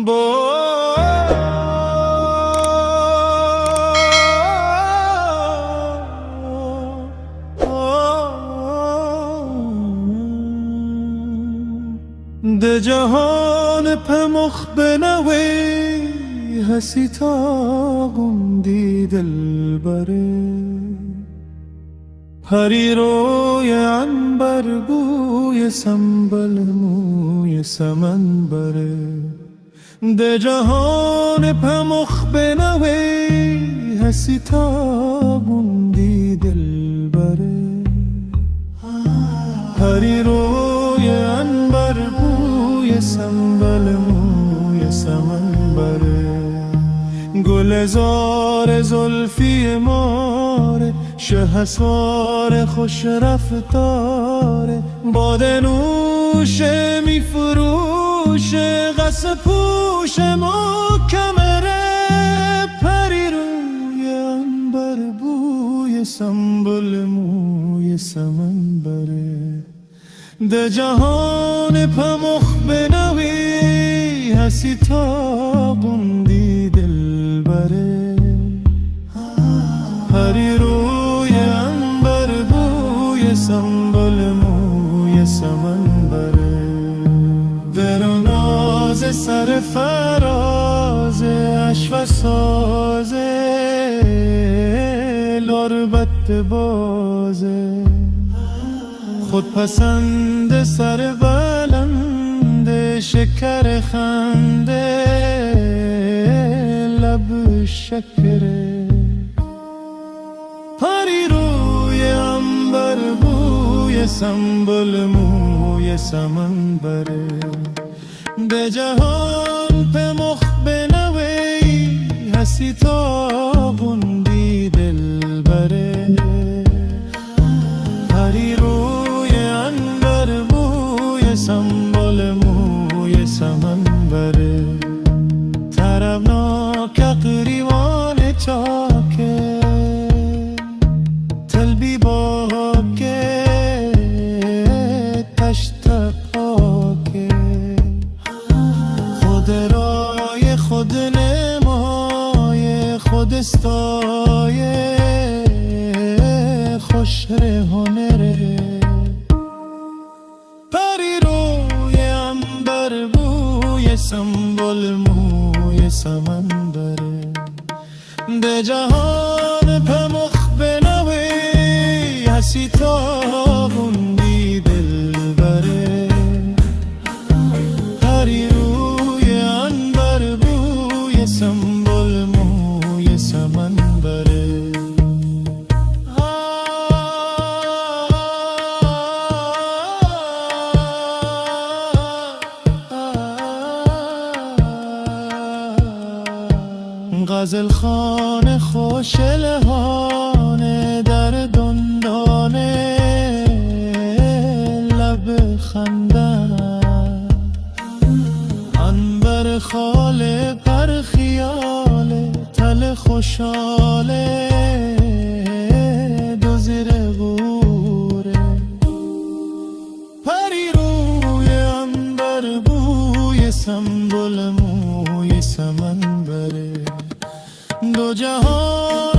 ده جهان پمخ بنوی هسی تاغم دی دلبره پری روی عنبر بوی سنبل موی سمن بره ده جهان پمخ بنوی هسی تاغم دی دلبره پری روی عنبر بوی سنبل موی سمن بره گل زار زلفی ماره شهسوار خوش رفتاره باده نوشه می فروشه قصه پوش محکمره پری روی عنبر بوی سنبل موی سمن بره ده جهان پمخ بنوی هسی تاغم دی دلبره پری روی عنبر بوی سنبل موی سمن بره در و ناز سر فراز عشق سازه لربت بازه خود پسند سر بلند شکر خنده لب شکره پری روی عنبر بوی سنبل موی سمن بره به جهان پمخ بنوی هسی تاغم دی دلبره پری روی عنبر بوی سنبل موی سمن بره طربناک قریوان چاکه تلبی باکه تشت پاکه خود رای خود نمای خود استایه خوش هنره پری روی عنبر بوی سنبل موی سمن بره ده جهان پمخ بنوی هسی تاغم دی دلبره پری روی عنبر بوی سنبل موی سمن بره غزل خانه خوش لحانه در دندانه لب خندن عنبر خاله پر خیاله تل خوشاله دو زیر غوره پری روی عنبر بوی سنبل موی سمن بره دو جهان